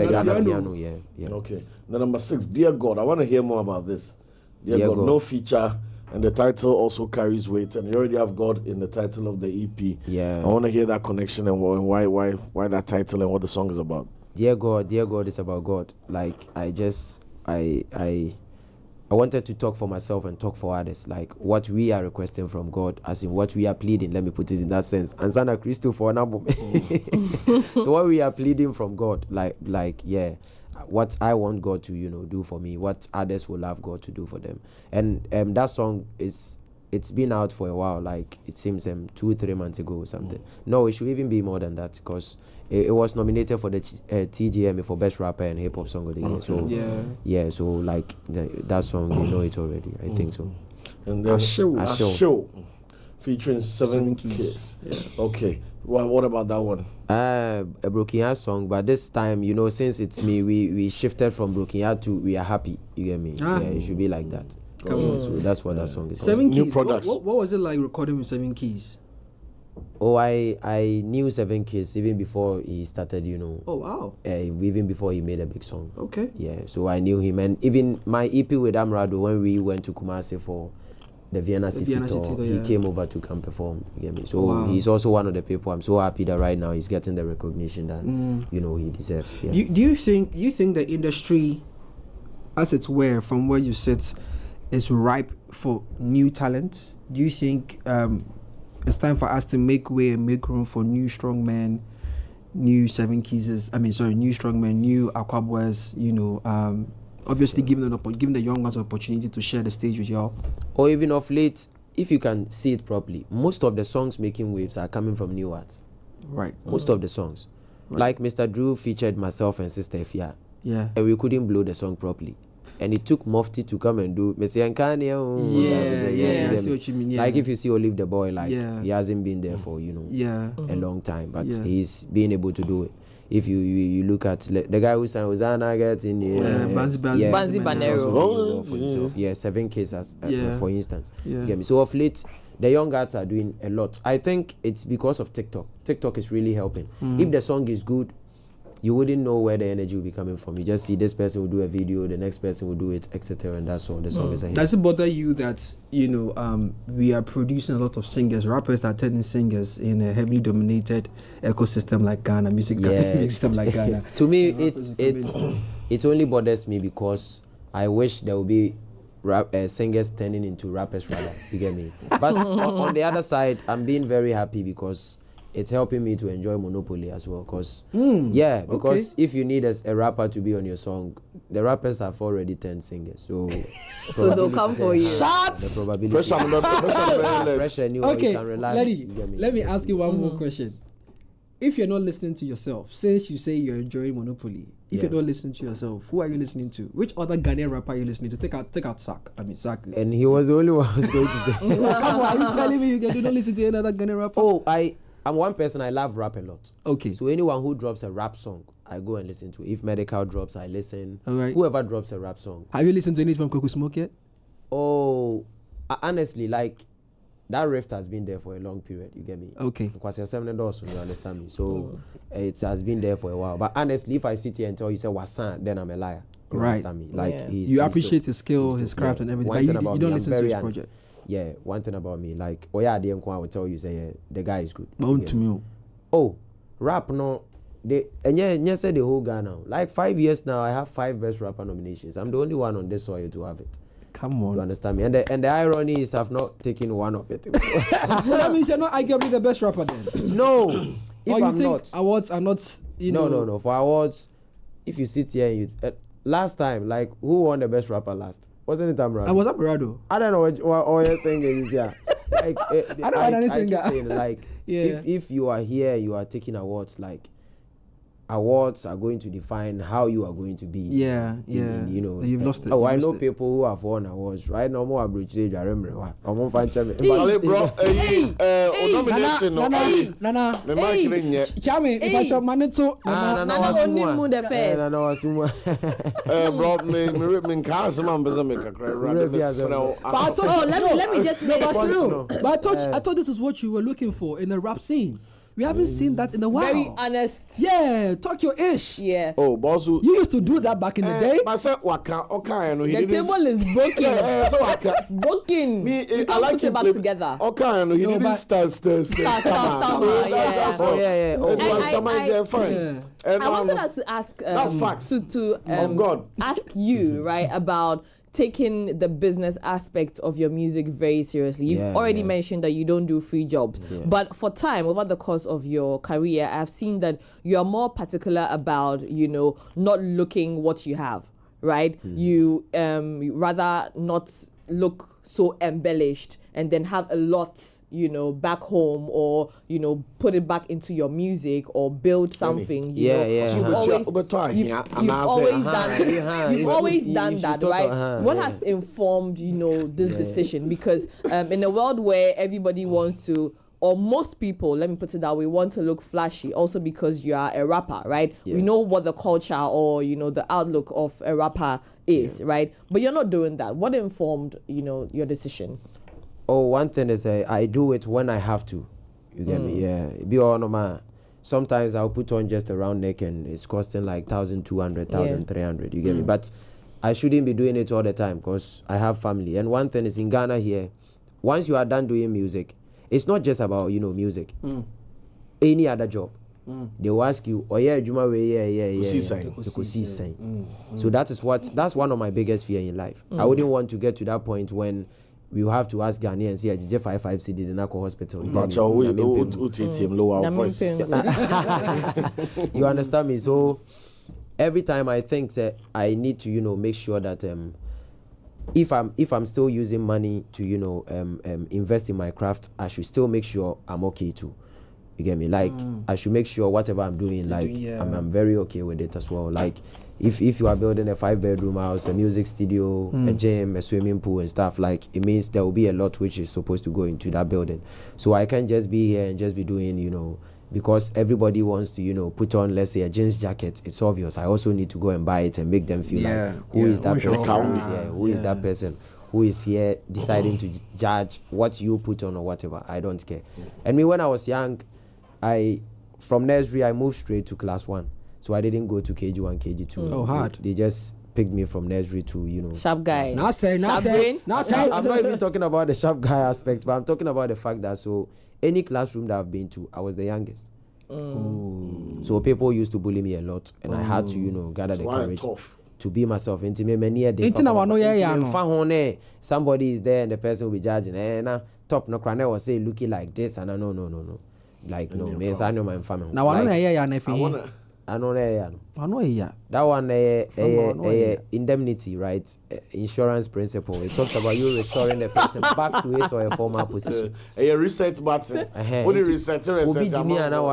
Ghana piano, yeah. Okay. Then number 6, Dear God. I want to hear more about this. Dear God, no feature, and the title also carries weight, and you already have God in the title of the EP. Yeah. I want to hear that connection and why that title and what the song is about. Dear God is about God. Like I wanted to talk for myself and talk for others, like what we are requesting from God, as in what we are pleading. Let me put it in that sense. And Sana Christo for an album. So what we are pleading from God, like what I want God to do for me, what others will love God to do for them. And that song it's been out for a while, like it seems 2-3 months ago or something. No, it should even be more than that, because it was nominated for the TGM for Best Rapper and Hip Hop Song of the Year. So so like that song, you know it already. I think so. And then Asho featuring 7 Keys. Yeah. Okay. Well, what about that one? A Broken Heart song, but this time, since it's me, we shifted from Broken Heart to We Are Happy. You get me? Yeah, it should be like that. So that's what that song is. 7 Keys. New products. What was it like recording with 7 Keys? Oh, I knew 7 Keys even before he started, Oh, wow. Even before he made a big song. Okay. Yeah, so I knew him. And even my EP with Amrado, when we went to Kumasi for the Vienna City tour, he came over to come perform. You get me? So he's also one of the people. I'm so happy that right now he's getting the recognition that, he deserves. Yeah. Do you think the industry, as it were, from where you sit, is ripe for new talent? Do you think it's time for us to make way and make room for new Strongman, new 7 Keys, new Strongman, new Aquaboys, obviously giving the young ones opportunity to share the stage with y'all? Or even of late, if you can see it properly, most of the songs making waves are coming from new arts. Right. Most of the songs. Right. Like Mr. Drew featured myself and Sister Efia. Yeah. And we couldn't blow the song properly. And it took Mufti to come and do Messiah Kanye. I see what you mean. Yeah. Like if you see Olive the Boy, he hasn't been there for a long time, but he's been able to do it. If you look at the guy who sang Hosanna getting Banzi Banero. Yeah, 7 cases for instance. Get me? So of late, the young artists are doing a lot. I think it's because of TikTok. TikTok is really helping. If the song is good, you wouldn't know where the energy will be coming from. You just see this person will do a video, the next person will do it, etc. And that's all. The song is a hit. Does it bother you that we are producing a lot of singers, rappers are turning singers in a heavily dominated ecosystem like Ghana, music system like Ghana? To me, it only bothers me because I wish there would be singers turning into rappers rather. You get me? But on the other side, I'm being very happy because it's helping me to enjoy Monopoly as well, because if you need a rapper to be on your song, the rappers have already turned singers, so they'll come for you. Shots. The probability. Pressure. Okay, you can relax. let me ask you one more question. If you're not listening to yourself, since you say you're enjoying Monopoly, if you're not listening to yourself, who are you listening to? Which other Ghanaian rapper are you listening to? Take out Sak. Sak is... And he was the only one I was going to say. Come on, are you telling me you do not listen to any other Ghanaian rapper? Oh, I'm one person, I love rap a lot. Okay. So anyone who drops a rap song, I go and listen to. If Medikal drops, I listen. All right. Whoever drops a rap song. Have you listened to anything from Coco Smoke yet? Oh, honestly, like, that rift has been there for a long period, you get me? Okay. Because you're 7 also, you understand me? So it has been there for a while. But honestly, if I sit here and tell you, say, Wasan, then I'm a liar. You understand me? Like, you appreciate his skill, his craft and everything, but you don't listen to his project. Yeah, one thing about me, like, I will tell you, say, the guy is good. But to me, rap, no, and said the whole Ghana. Like 5 years now, I have 5 best rapper nominations. I'm the only one on this soil to have it. Come on. You understand me? And the irony is I've not taken one of it. So that means you're not arguably the best rapper then? No. If or you I'm think not, awards are not, No. For awards, if you sit here and you... last time, like, who won the best rapper last? Wasn't it Amrado? I was Amrado. I don't know what you're saying is, yeah. Like, I don't know anything. Like, if you are here, you are taking awards, like, awards are going to define how you are going to be. Yeah. You know, You've lost it. Oh, I You've know lost it. people who have won awards. Right now, more abroad. I remember. I'm Charlie, bro, nomination. Nana. The marketing yet. Chami, if I chop money to Nana only moon the first. Bro, me can't man because make a But let me just make that's it true. But I thought this is what you were looking for in a rap scene. We haven't seen that in a while. very honest. Yeah, talk your ish. Yeah. Oh, boss. You used to do that back in the day. I said, okay, no, he The didn't. table is broken. So waka. Broken. Me, You I can't like put it it back together. Okay, no, he No, didn't but- start. Start, yeah. Oh, yeah. Oh, It was I- the mind there, fine. Yeah. And I wanted us to ask That's facts. to God. ask you right about taking the business aspect of your music very seriously. You've Yeah, already yeah. mentioned that you don't do free jobs, but for time over the course of your career, I've seen that you are more particular about not looking what you have, right? You rather not look so embellished and then have a lot back home, or put it back into your music or build something. Yeah. You've always you've always done that, right? What has informed this decision? Because in a world where everybody wants to, or most people, let me put it that way, want to look flashy, also because you are a rapper, right? Yeah. We know what the culture or the outlook of a rapper is, right? But you're not doing that. What informed your decision? Oh, one thing is I do it when I have to. You get me? Yeah. Be all normal. Sometimes I'll put on just a round neck and it's costing like 1,200, 1,300. You get me? But I shouldn't be doing it all the time because I have family. And one thing is in Ghana here, once you are done doing music, it's not just about music. Any other job. They will ask you, oh yeah, Juma, yeah. So that's one of my biggest fear in life. I wouldn't want to get to that point when we will have to ask Ghanaians here, DJ 55 CD in Nako Hospital. Lower voice. You understand me? So every time I think that I need to make sure that if I'm still using money to invest in my craft, I should still make sure I'm okay too. You get me? Like I should make sure whatever I'm doing, like I'm very okay with it as well. Like if you are building a 5-bedroom house, a music studio, a gym, a swimming pool and stuff, like it means there will be a lot which is supposed to go into that building. So I can't just be here and just be doing because everybody wants to put on, let's say, a jeans jacket. It's obvious. I also need to go and buy it and make them feel like who is that person? Who is that person who is here deciding to judge what you put on or whatever? I don't care. And me, when I was young, from nursery I moved straight to class 1. So I didn't go to KG1, KG2. Oh, hard. They just picked me from nursery to Sharp guy. Sharp brain. I'm not even talking about the sharp guy aspect, but I'm talking about the fact that any classroom that I've been to, I was the youngest. So people used to bully me a lot, and I had to gather the courage to be myself. Somebody is there and the person will be judging. Top no crane was say looking like this, and no. Like no, me I know my family. Now I know that one indemnity, right? Insurance principle. It talks about you restoring the person back to his or a former position. A reset button. What do reset? Jimmy and now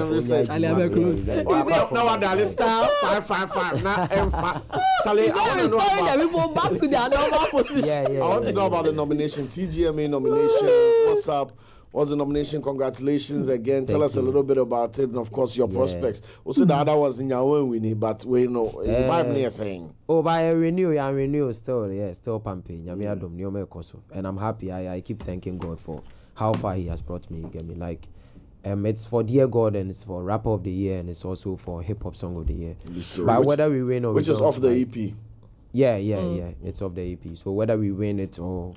reset. Now I star 555. Now M5. Charlie, I want to know about people back to their normal position. I want to know about the nomination, TGMA nominations. What's up? What's the nomination? Congratulations again. Tell us a little bit about it and, of course, your prospects. Also, the other was in your own winning, but we know vibe near saying. Oh, but I renew still, still pumping. And I'm happy. I keep thanking God for how far He has brought me. You get me? Like, it's for Dear God and it's for Rapper of the Year and it's also for Hip Hop Song of the Year. But whether we win or which is off the EP. Yeah. It's off the EP. So whether we win it or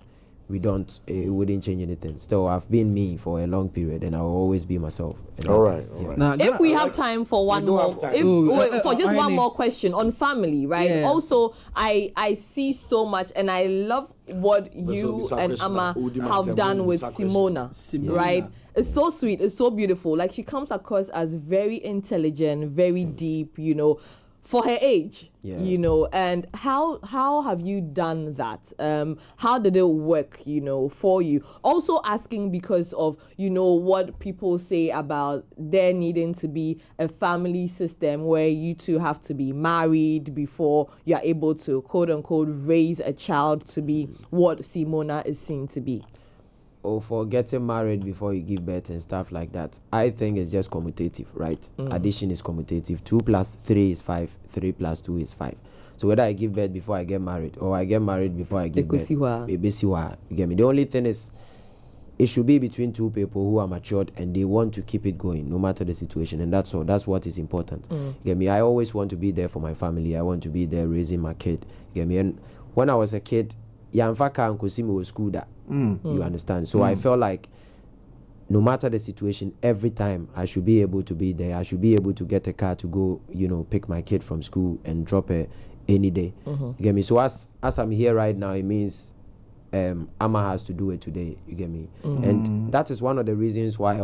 we don't, it wouldn't change anything. Still, I've been me for a long period and I'll always be myself. All right. Now, if we have time for one more, for just one more question on family, right? Yeah. Also, I see so much and I love what you and Amma have done with Simona, right? It's so sweet, it's so beautiful. Like she comes across as very intelligent, very deep, for her age, Yeah. you know, and how have you done that? How did it work, you know, for you? Also asking because of, you know, what people say about there needing to be a family system where you two have to be married before you're able to, quote unquote, raise a child to be what Simona is seen to be. Or for getting married before you give birth and stuff like that. I think it's just commutative, right? Addition is commutative. 2 + 3 is 5. 3 + 2 is 5. So whether I give birth before I get married or I get married before I give birth, you get me. The only thing is, it should be between two people who are matured and they want to keep it going no matter the situation, and that's all. That's what is important. You get me? I always want to be there for my family. I want to be there raising my kid. You get me? And when I was a kid, Yamfaka and Kosimi was school that. You understand? So I felt like no matter the situation, every time I should be able to be there. I should be able to get a car to go, you know, pick my kid from school and drop her any day. You get me? So as I'm here right now, it means Amma has to do it today. You get me? And that is one of the reasons why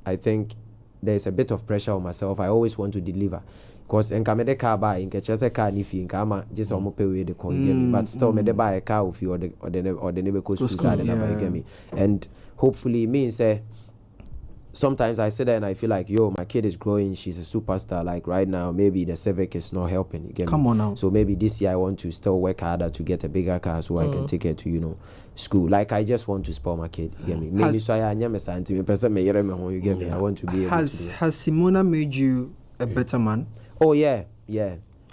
I think there's a bit of pressure on myself. I always want to deliver. Because in Medikal buy in a car if you can just almost pay with the call, you get me. But still me buy a car if you or the neighbor goes to side, you get me. And hopefully it means sometimes I sit there and I feel like, yo, my kid is growing, she's a superstar. Like right now, maybe the civic is not helping. You get me? Come on now. So maybe this year I want to still work harder to get a bigger car so I can take her to, you know, school. Like I just want to spoil my kid. You get me? Maybe so I am a scientist. You get me? I want to be able to do it. Has Simona made you a better man? Oh yeah.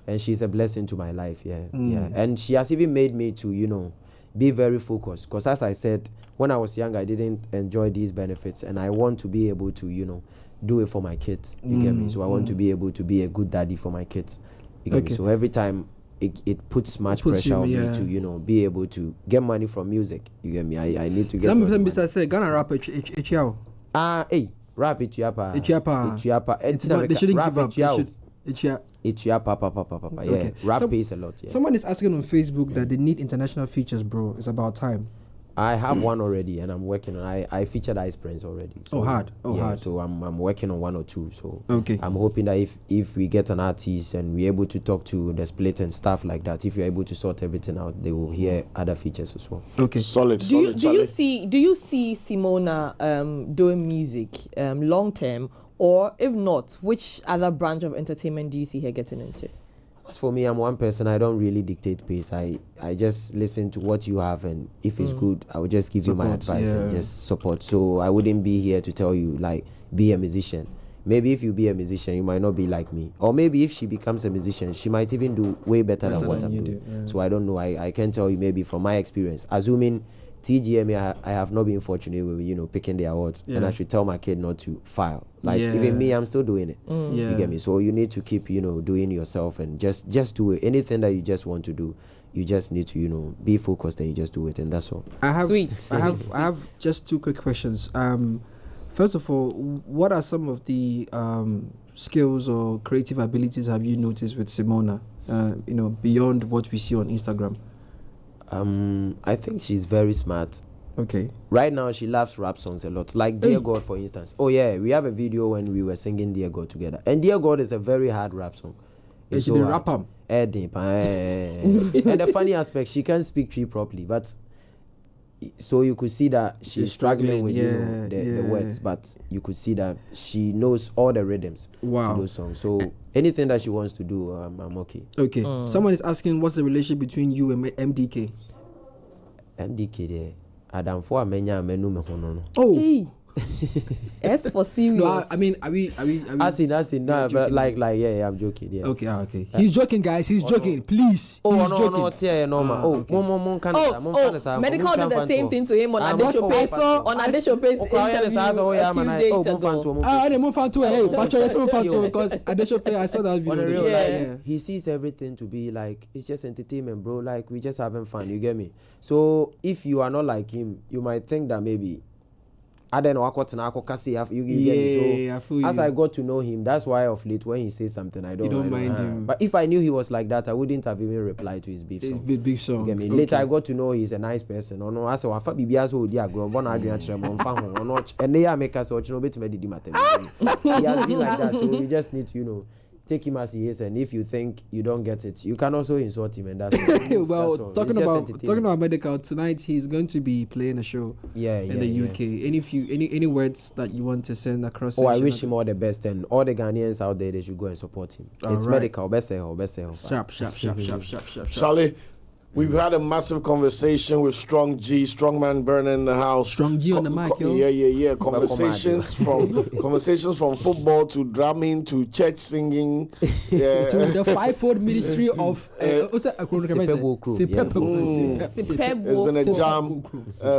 And she's a blessing to my life, yeah. And she has even made me to, you know, be very focused. Because as I said, when I was young, I didn't enjoy these benefits, and I want to be able to, you know, do it for my kids. You get me? So I want to be able to be a good daddy for my kids. You get me? So every time it puts much pressure on me to, you know, be able to get money from music. You get me? I need to get. Some people say Ghana rap hey, rap it Chiapa. They shouldn't give up. Papa. Yeah. Rap pays a lot. Yeah. Someone is asking on Facebook that they need international features, bro. It's about time. I have one already, and I'm working on. I featured Ice Prince already. So, hard. So I'm working on 1 or 2. So okay. I'm hoping that if we get an artist and we're able to talk to the split and stuff like that, if you're able to sort everything out, they will hear other features as well. Okay. Solid. Do you see Simona doing music long term, or if not, which other branch of entertainment do you see her getting into? As for me, I'm one person. I don't really dictate pace. I just listen to what you have, and if it's good, I will just give you my advice and just support. So I wouldn't be here to tell you like be a musician. Maybe if you be a musician, you might not be like me. Or maybe if she becomes a musician, she might even do way better than what I'm doing. So I don't know. I can tell you maybe from my experience. Assuming TGMA, I have not been fortunate with, you know, picking the awards, and I should tell my kid not to file. Like even me, I'm still doing it. You get me? So you need to keep, you know, doing yourself and just do it. Anything that you just want to do, you just need to, you know, be focused and you just do it, and that's all. I have just 2 quick questions. First of all, what are some of the skills or creative abilities have you noticed with Simona? You know, beyond what we see on Instagram. I think she's very smart. Okay. Right now, she loves rap songs a lot. Like Dear God, for instance. Oh yeah, we have a video when we were singing Dear God together. And Dear God is a very hard rap song. It's so rap him. And the funny aspect, she can't speak Tree properly, but so you could see that she's struggling with you know, the words, but you could see that she knows all the rhythms to those songs. So anything that she wants to do, I'm okay. Okay. Someone is asking, what's the relationship between you and MDK? MDK there. Adam for Amenya menu me hono. Oh. Hey. S for serious. No, I mean, are we? As in, no, but like, yeah, I'm joking. Yeah. Okay, okay. He's joking, guys. He's joking. Please. He's joking. Medikal did the same thing to him on Adeshope's interview a few days ago. Because Adeshope, I saw that video. Yeah. He sees everything to be like it's just entertainment, bro. Like we just having fun. You get me? So if you are not like him, you might think that maybe. I don't know you get me. So I feel as I got to know him, that's why of late when he says something I don't mind him. But if I knew he was like that, I wouldn't have even replied to his beef song. Big song. Get me? Okay. Later I got to know he's a nice person. No, I said wafa bibia so dia grow born adrian chrem fa ho no and they make us watch no bit me didi matter. He has been like that, so you just need to, you know, take him as he is, and if you think you don't get it, you can also insult him, and that's all. Well, That's all. talking It's just about entertainment. Medikal tonight, he's going to be playing a show in the UK. Any words that you want to send across? Oh, I wish him all the best, and all the Ghanaians out there, they should go and support him. It's right. Medikal, best help. Sharp. Charlie, we've had a massive conversation with Strongman Burner in the house. Strong G on the mic, yo. Yeah. Conversations from football to drumming to church singing. Yeah. To the fivefold ministry of Sepebo crew, It's been a jam.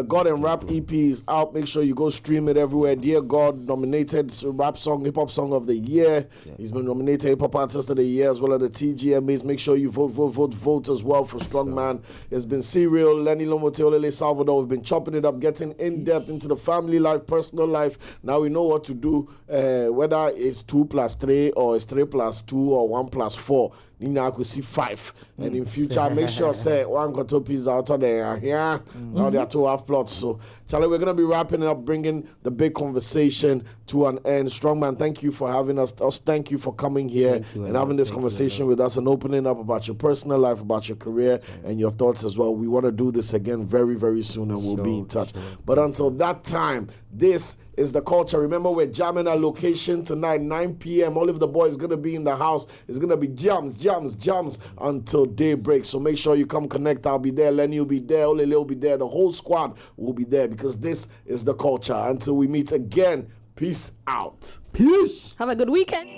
God and Rap EP is out. Make sure you go stream it everywhere. Dear God nominated rap song, hip hop song of the year. He's been nominated hip hop artist of the year as well as the TGMAs. Make sure you vote as well for Strongman. It's been serial. Lenny Lomote, Olele Salvador. We've been chopping it up, getting in depth into the family life, personal life. Now we know what to do, whether it's 2+3 or it's 3+2 or 1+4. Nina could see 5. And in future, make sure say one got 2 pieces out of there. Yeah. Now there are 2 half plots. So Charlie, we're gonna be wrapping it up, bringing the big conversation to an end. Strongman, thank you for having us. Thank you for coming here and having this conversation with us and opening up about your personal life, about your career and your thoughts as well. We want to do this again very, very soon, and we'll be in touch. But until that time, this is The Culture. Remember, we're jamming our location tonight, 9 p.m. All of the boys going to be in the house. It's going to be jams until daybreak. So make sure you come connect. I'll be there. Lenny will be there. Olele will be there. The whole squad will be there because this is The Culture. Until we meet again, peace out. Peace. Have a good weekend.